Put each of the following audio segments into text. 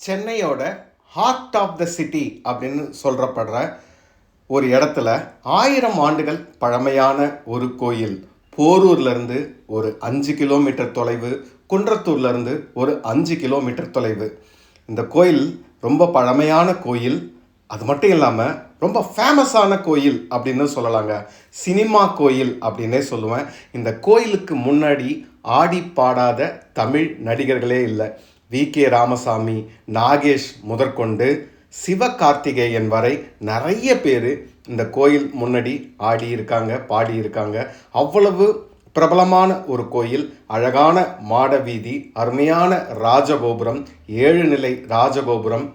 சென்னையோட heart of the city அப்படின்னு சொல்கிறப்படுற ஒரு இடத்துல 1000 ஆண்டுகள் பழமையான ஒரு கோயில். போரூர்லேருந்து ஒரு 5 கிலோமீட்டர் தொலைவு, குன்றத்தூர்லேருந்து ஒரு 5 கிலோமீட்டர் தொலைவு. இந்த கோயில் ரொம்ப பழமையான கோயில். அது மட்டும் இல்லாமல் ரொம்ப ஃபேமஸான கோயில் அப்படின்னு சொல்லலாங்க. சினிமா கோயில் அப்படின்னே சொல்லுவேன். இந்த கோயிலுக்கு முன்னாடி ஆடி பாடாத தமிழ் நடிகர்களே இல்லை. வி.கே. ராமசாமி, நாகேஷ் முதற்கொண்டு சிவகார்த்திகேயன் வரை நிறைய பேர் இந்த கோயில் முன்னாடி ஆடியிருக்காங்க, பாடியிருக்காங்க. அவ்வளவு பிரபலமான ஒரு கோயில். அழகான மாட வீதி, அருமையான ராஜகோபுரம், 7 நிலை ராஜகோபுரம்.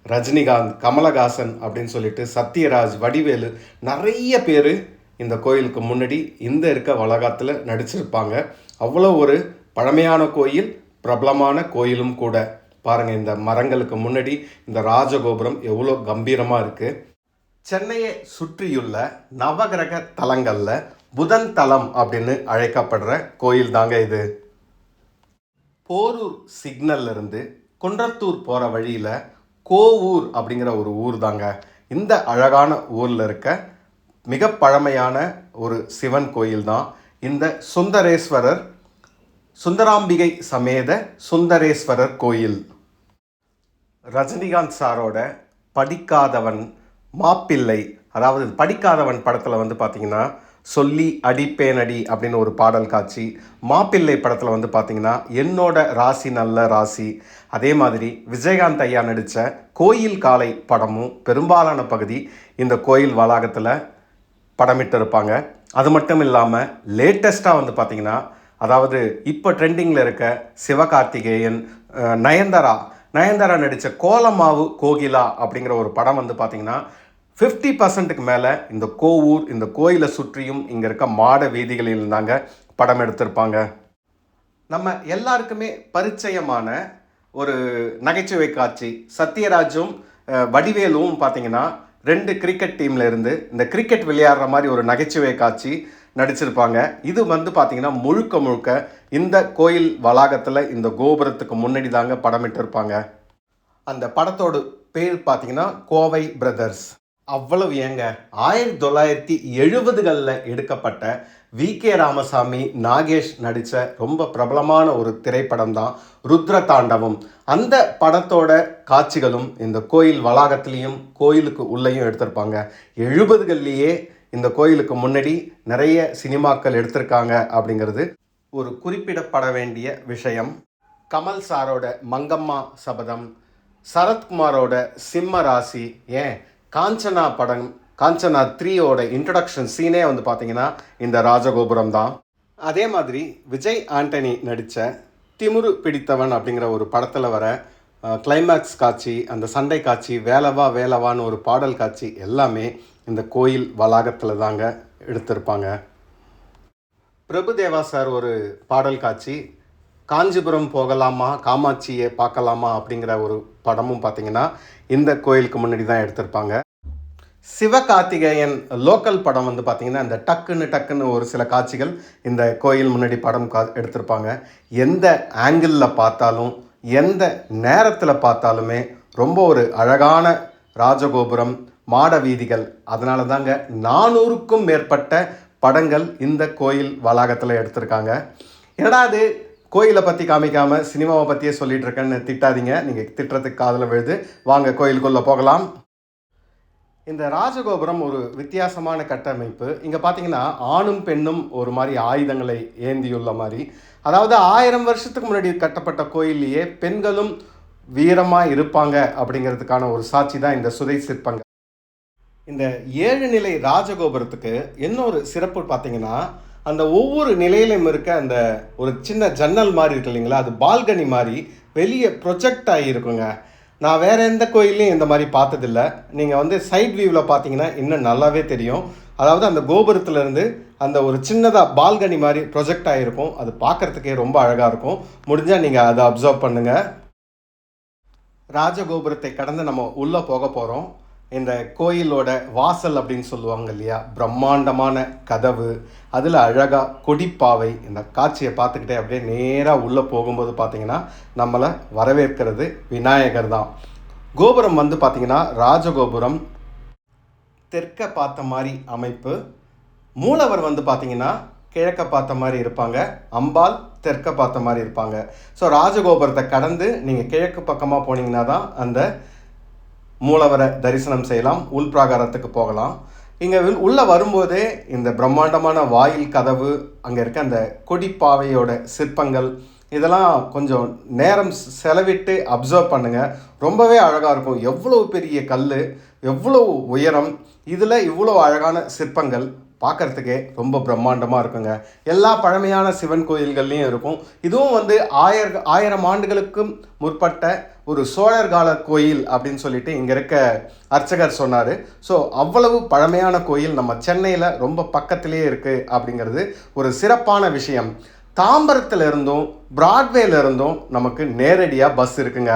ரஜினிகாந்த், கமலஹாசன் அப்படின்னு சொல்லிட்டு சத்யராஜ், வடிவேலு நிறைய பேர் இந்த கோயிலுக்கு முன்னாடி இந்த இருக்க வளாகத்தில் நடிச்சிருப்பாங்க. அவ்வளோ ஒரு பழமையான கோயில், பிரபலமான கோயிலும் கூட. பாருங்கள், இந்த மரங்களுக்கு முன்னாடி இந்த ராஜகோபுரம் எவ்வளோ கம்பீரமாக இருக்குது. சென்னையை சுற்றியுள்ள நவகிரக தலங்களில் புதன் தலம் அப்படின்னு அழைக்கப்படுற கோயில் தாங்க இது. போரூர் சிக்னல்ல இருந்து குன்றத்தூர் போகிற வழியில் கோவூர் அப்படிங்கிற ஒரு ஊர் தாங்க. இந்த அழகான ஊரில் இருக்க மிக பழமையான ஒரு சிவன் கோயில் தான் இந்த சுந்தரேஸ்வரர், சுந்தராம்பிகை சமேத சுந்தரேஸ்வரர் கோயில். ரஜினிகாந்த் சாரோட படிக்காதவன் மாப்பிள்ளை, அதாவது படிக்காதவன் படத்தில் பார்த்தீங்கன்னா சொல்லி அடிப்பேனடி அப்படின்னு ஒரு பாடல் காட்சி. மாப்பிள்ளை படத்தில் பார்த்தீங்கன்னா என்னோட ராசி நல்ல ராசி. அதே மாதிரி விஜயகாந்த் ஐயா நடித்த கோயில் காலை படமும் பெரும்பாலான பகுதி இந்த கோயில் வளாகத்தில் படமிட்டு இருப்பாங்க. அது மட்டும் இல்லாமல் லேட்டஸ்ட்டாக பார்த்தீங்கன்னா, அதாவது இப்போ ட்ரெண்டிங்கில் இருக்க சிவகார்த்திகேயன், நயன்தாரா நடித்த கோலமாவு கோகிலா அப்படிங்கிற ஒரு படம் பார்த்தீங்கன்னா 50% மேலே இந்த கோவூர், இந்த கோயிலை சுற்றியும் இங்கே இருக்க மாட வீதிகளில் இருந்தாங்க படம் எடுத்திருப்பாங்க. நம்ம எல்லாருக்குமே பரிச்சயமான ஒரு நகைச்சுவை காட்சி. சத்யராஜும் வடிவேலுவும் பார்த்தீங்கன்னா 2 கிரிக்கெட் டீமில் இருந்து இந்த கிரிக்கெட் விளையாடுற மாதிரி ஒரு நகைச்சுவை காட்சி நடிச்சிருப்பாங்க. இது பார்த்தீங்கன்னா முழுக்க முழுக்க இந்த கோயில் வளாகத்தில் இந்த கோபுரத்துக்கு முன்னாடி தாங்க படமிட்டிருப்பாங்க. அந்த படத்தோட பேர் பார்த்தீங்கன்னா கோவை பிரதர்ஸ். அவ்வளவு ஏங்க, 1970களில் எடுக்கப்பட்ட வி.கே. ராமசாமி, நாகேஷ் நடித்த ரொம்ப பிரபலமான ஒரு திரைப்படம் தான் ருத்ர தாண்டவம். அந்த படத்தோட காட்சிகளும் இந்த கோயில் வளாகத்திலையும் கோயிலுக்கு உள்ளேயும் எடுத்திருப்பாங்க. 70களிலேயே இந்த கோயிலுக்கு முன்னாடி நிறைய சினிமாக்கள் எடுத்திருக்காங்க அப்படிங்கிறது ஒரு குறிப்பிடப்பட வேண்டிய விஷயம். கமல் சாரோட மங்கம்மா சபதம், சரத்குமாரோட சிம்ம ராசி, ஏன் காஞ்சனா படம், காஞ்சனா 3யோட இன்ட்ரடக்ஷன் சீனே பார்த்தீங்கன்னா இந்த ராஜகோபுரம் தான். அதே மாதிரி விஜய் ஆண்டனி நடித்த திமிரு பிடித்தவன் அப்படிங்கிற ஒரு படத்தில் வர கிளைமேக்ஸ் காட்சி, அந்த சண்டை காட்சி, வேலவா வேலவான்னு ஒரு பாடல் காட்சி எல்லாமே இந்த கோயில் வளாகத்தில் தாங்க எடுத்திருப்பாங்க. பிரபுதேவா சார் ஒரு பாடல் காட்சி, காஞ்சிபுரம் போகலாமா காமாட்சியை பார்க்கலாமா அப்படிங்கிற ஒரு படமும் பார்த்தீங்கன்னா இந்த கோயிலுக்கு முன்னாடி தான் எடுத்திருப்பாங்க. சிவகார்த்திகேயன் லோக்கல் படம் பார்த்தீங்கன்னா இந்த டக்குன்னு ஒரு சில காட்சிகள் இந்த கோயில் முன்னாடி படம் எடுத்திருப்பாங்க. எந்த ஆங்கிளில் பார்த்தாலும், எந்த நேரத்தில் பார்த்தாலுமே ரொம்ப ஒரு அழகான ராஜகோபுரம், மாட வீதிகள். அதனால தாங்க 400க்கும் மேற்பட்ட படங்கள் இந்த கோயில் வளாகத்தில் எடுத்திருக்காங்க. என்னடா அது கோயிலை பற்றி காமிக்காமல் சினிமாவை பற்றியே சொல்லிகிட்டு இருக்கேன்னு திட்டாதீங்க. நீங்கள் திட்டுறதுக்கு காதில் விழுது. வாங்க கோயிலுக்குள்ளே போகலாம். இந்த ராஜகோபுரம் ஒரு வித்தியாசமான கட்டமைப்பு. இங்கே பார்த்தீங்கன்னா ஆணும் பெண்ணும் ஒரு மாதிரி ஆயுதங்களை ஏந்தியுள்ள மாதிரி, அதாவது 1000 வருஷத்துக்கு முன்னாடி கட்டப்பட்ட கோயிலையே பெண்களும் வீரமாக இருப்பாங்க அப்படிங்கிறதுக்கான ஒரு சாட்சி தான் இந்த சுதை சிற்பங்கள். இந்த 7 நிலை ராஜகோபுரத்துக்கு இன்னொரு சிறப்பு பார்த்தீங்கன்னா, அந்த ஒவ்வொரு நிலையிலும் இருக்க அந்த ஒரு சின்ன ஜன்னல் மாதிரி இருக்கு இல்லைங்களா, அது பால்கனி மாதிரி வெளியே ப்ரொஜெக்ட் ஆகியிருக்குங்க. நான் வேறு எந்த கோயிலையும் இந்த மாதிரி பார்த்ததில்ல. நீங்கள் சைட் வியூவில் பார்த்தீங்கன்னா இன்னும் நல்லாவே தெரியும். அதாவது அந்த கோபுரத்துலேருந்து அந்த ஒரு சின்னதாக பால்கனி மாதிரி ப்ரொஜெக்ட் ஆகிருக்கும். அது பார்க்குறதுக்கே ரொம்ப அழகாக இருக்கும். முடிஞ்சால் நீங்கள் அதை அப்சர்வ் பண்ணுங்கள். ராஜகோபுரத்தை கடந்து நம்ம உள்ளே போக போகிறோம். இந்த கோயிலோட வாசல் அப்படின்னு சொல்லுவாங்க இல்லையா, பிரம்மாண்டமான கதவு, அதில் அழகாக கொடிப்பாவை, இந்த காட்சியை பார்த்துக்கிட்டே அப்படியே நேராக உள்ளே போகும்போது பார்த்திங்கன்னா நம்மளை வரவேற்கிறது விநாயகர் தான். கோபுரம் வந்து பார்த்திங்கன்னா ராஜகோபுரம், தெற்க பார்த்த மாதிரி அமைப்பு. மூலவர் வந்து பார்த்திங்கன்னா கிழக்க பார்த்த மாதிரி இருப்பாங்க, அம்பாள் தெற்க பார்த்த மாதிரி இருப்பாங்க. ஸோ ராஜகோபுரத்தை கடந்து நீங்கள் கிழக்கு பக்கமாக போனீங்கன்னா தான் அந்த மூலவரை தரிசனம் செய்யலாம், உள்பிராகாரத்துக்கு போகலாம். இங்கே உள்ளே வரும்போதே இந்த பிரம்மாண்டமான வாயில் கதவு, அங்கே இருக்க அந்த கொடிப்பாவையோட சிற்பங்கள், இதெல்லாம் கொஞ்சம் நேரம் செலவிட்டு அப்சர்வ் பண்ணுங்கள். ரொம்பவே அழகாக இருக்கும். எவ்வளோ பெரிய கல், எவ்வளோ உயரம், இதில் இவ்வளோ அழகான சிற்பங்கள் பார்க்குறதுக்கே ரொம்ப பிரம்மாண்டமாக இருக்குங்க. எல்லா பழமையான சிவன் கோயில்கள்லேயும் இருக்கும். இதுவும் வந்து ஆயிரம் ஆண்டுகளுக்கும் முற்பட்ட ஒரு சோழர் கால கோயில் அப்படின்னு சொல்லிட்டு இங்கே இருக்க அர்ச்சகர் சொன்னார். ஸோ அவ்வளவு பழமையான கோயில் நம்ம சென்னையில் ரொம்ப பக்கத்திலே இருக்குது அப்படிங்கிறது ஒரு சிறப்பான விஷயம். தாம்பரத்தில் இருந்தும் பிராட்வேல இருந்தும் நமக்கு நேரடியாக பஸ் இருக்குங்க.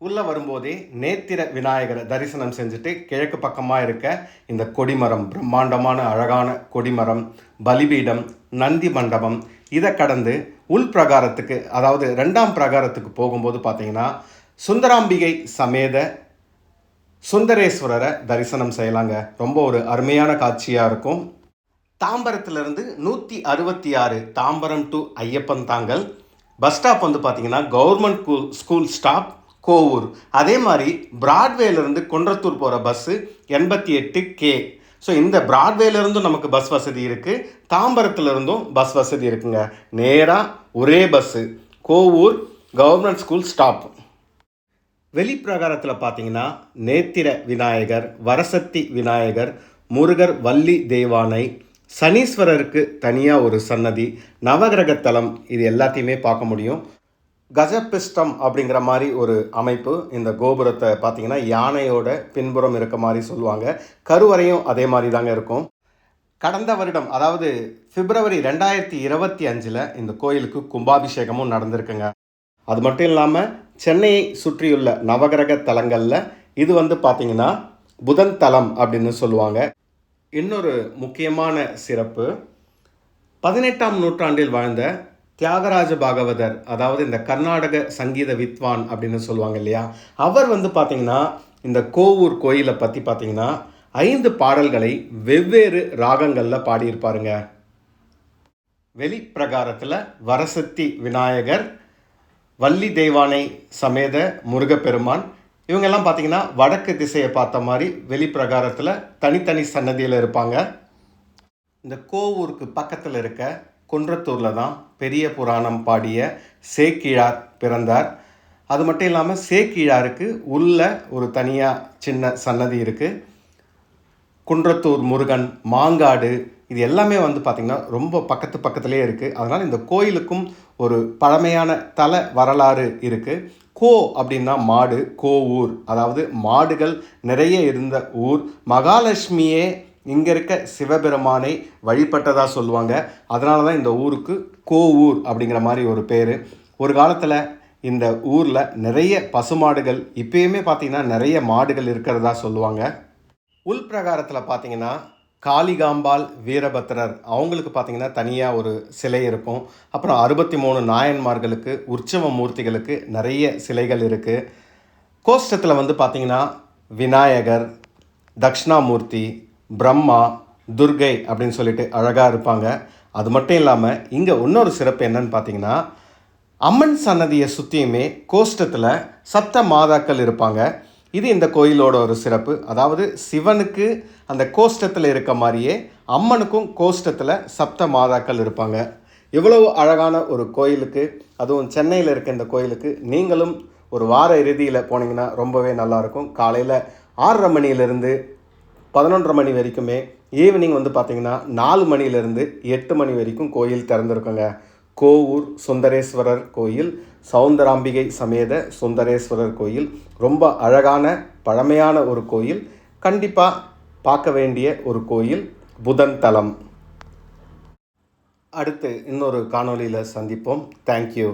உள்ளே வரும்போதே நேத்திர விநாயகரை தரிசனம் செஞ்சுட்டு கிழக்கு பக்கமாக இருக்க இந்த கொடிமரம், பிரம்மாண்டமான அழகான கொடிமரம், பலிபீடம், நந்தி மண்டபம், இதை கடந்து உள் பிரகாரத்துக்கு, அதாவது 2ஆம் பிரகாரத்துக்கு போகும்போது பார்த்தீங்கன்னா சுந்தராம்பிகை சமேத சுந்தரேஸ்வரரை தரிசனம் செய்யலாங்க. ரொம்ப ஒரு அருமையான காட்சியாக இருக்கும். தாம்பரத்திலிருந்து 166 Tambaram to Ayyappan Thangal bus stop வந்து பார்த்திங்கன்னா கவர்மெண்ட் ஸ்கூல் ஸ்டாப் கோவூர். அதே மாதிரி பிராட்வேலேருந்து குன்றத்தூர் போகிற பஸ்ஸு 88K. ஸோ இந்த பிராட்வேலேருந்தும் நமக்கு பஸ் வசதி இருக்குது, தாம்பரத்துலேருந்தும் பஸ் வசதி இருக்குங்க. நேராக ஒரே bus, Kovur government school stop. வெளிப்பிரகாரத்தில் பார்த்தீங்கன்னா நேத்திர விநாயகர், வரசக்தி விநாயகர், முருகர், வள்ளி தெய்வானை, சனீஸ்வரருக்கு தனியாக ஒரு சன்னதி, நவகிரக தலம், இது எல்லாத்தையுமே பார்க்க முடியும். கஜபிஸ்டம் அப்படிங்கிற மாதிரி ஒரு அமைப்பு. இந்த கோபுரத்தை பார்த்திங்கன்னா யானையோட பின்புறம் இருக்க மாதிரி சொல்லுவாங்க. கருவறையும் அதே மாதிரி தாங்க இருக்கும். கடந்த வருடம், அதாவது பிப்ரவரி 2025 இந்த கோயிலுக்கு கும்பாபிஷேகமும் நடந்திருக்குங்க. அது மட்டும் இல்லாமல் சென்னையை சுற்றியுள்ள நவகிரக தலங்களில் இது வந்து பார்த்திங்கன்னா புதன் தலம் அப்படின்னு சொல்லுவாங்க. இன்னொரு முக்கியமான சிறப்பு, 18ஆம் நூற்றாண்டில் வாழ்ந்த தியாகராஜ பாகவதர், அதாவது இந்த கர்நாடக சங்கீத வித்வான் அப்படின்னு சொல்லுவாங்க இல்லையா, அவர் வந்து பார்த்திங்கன்னா இந்த கோவூர் கோயிலை பற்றி பார்த்திங்கன்னா 5 பாடல்களை வெவ்வேறு ராகங்களில் பாடியிருப்பாருங்க. வெளிப்பிரகாரத்தில் வரசக்தி விநாயகர், வள்ளி தெய்வானை சமேத முருகப்பெருமான், இவங்கெல்லாம் பார்த்திங்கன்னா வடக்கு திசையை பார்த்த மாதிரி வெளிப்பிரகாரத்தில் தனித்தனி சன்னதியில் இருப்பாங்க. இந்த கோவூருக்கு பக்கத்தில் இருக்க குன்றத்தூரில் தான் பெரிய புராணம் பாடிய சேக்கிழார் பிறந்தார். அது மட்டும் இல்லாமல் சேக்கிழாருக்கு உள்ள ஒரு தனியாக சின்ன சன்னதி இருக்குது. குன்றத்தூர் முருகன், மாங்காடு, இது எல்லாமே வந்து பார்த்திங்கன்னா ரொம்ப பக்கத்துலேயே இருக்குது. அதனால் இந்த கோயிலுக்கும் ஒரு பழமையான தல வரலாறு இருக்குது. கோ அப்படின்னா மாடு, கோவூர், அதாவது மாடுகள் நிறைய இருந்த ஊர். மகாலட்சுமியே இங்கே இருக்க சிவபெருமானை வழிபட்டதாக சொல்லுவாங்க. அதனால தான் இந்த ஊருக்கு கோவூர் அப்படிங்கிற மாதிரி ஒரு பேர். ஒரு காலத்தில் இந்த ஊரில் நிறைய பசுமாடுகள், இப்போயுமே பார்த்திங்கன்னா நிறைய மாடுகள் இருக்கிறதா சொல்லுவாங்க. உள்பிரகாரத்தில் பார்த்திங்கன்னா காளிகாம்பாள், வீரபத்திரர், அவங்களுக்கு பார்த்திங்கன்னா தனியாக ஒரு சிலை இருக்கும். அப்புறம் 63 நாயன்மார்களுக்கு, உற்சவ மூர்த்திகளுக்கு நிறைய சிலைகள் இருக்குது. கோஷ்டத்தில் வந்து பார்த்திங்கன்னா விநாயகர், தக்ஷணாமூர்த்தி, பிரம்மா, துர்கை அப்படின்னு சொல்லிட்டு அழகாக இருப்பாங்க. அது மட்டும் இல்லாமல் இங்கே இன்னொரு சிறப்பு என்னன்னு பார்த்தீங்கன்னா, அம்மன் சன்னதியை சுற்றியுமே கோஷ்டத்தில் சப்த மாதாக்கள் இருப்பாங்க. இது இந்த கோயிலோட ஒரு சிறப்பு. அதாவது சிவனுக்கு அந்த கோஷ்டத்தில் இருக்க மாதிரியே அம்மனுக்கும் கோஷ்டத்தில் சப்த மாதாக்கள் இருப்பாங்க. இவ்வளவு அழகான ஒரு கோயிலுக்கு, அதுவும் சென்னையில் இருக்க இந்த கோயிலுக்கு நீங்களும் ஒரு வார இறுதியில் போனீங்கன்னா ரொம்பவே நல்லாயிருக்கும். காலையில் 6:30 மணியிலிருந்து 11:30 மணி வரைக்குமே, ஈவினிங் வந்து பார்த்திங்கன்னா 4 மணிலேருந்து 8 மணி வரைக்கும் கோயில் திறந்துருக்குங்க. கோவூர் சுந்தரேஸ்வரர் கோயில், சௌந்தராம்பிகை சமேத சுந்தரேஸ்வரர் கோயில், ரொம்ப அழகான பழமையான ஒரு கோயில். கண்டிப்பாக பார்க்க வேண்டிய ஒரு கோயில், புதன் தலம். அடுத்து இன்னொரு காணொளியில் சந்திப்போம். தேங்க்யூ.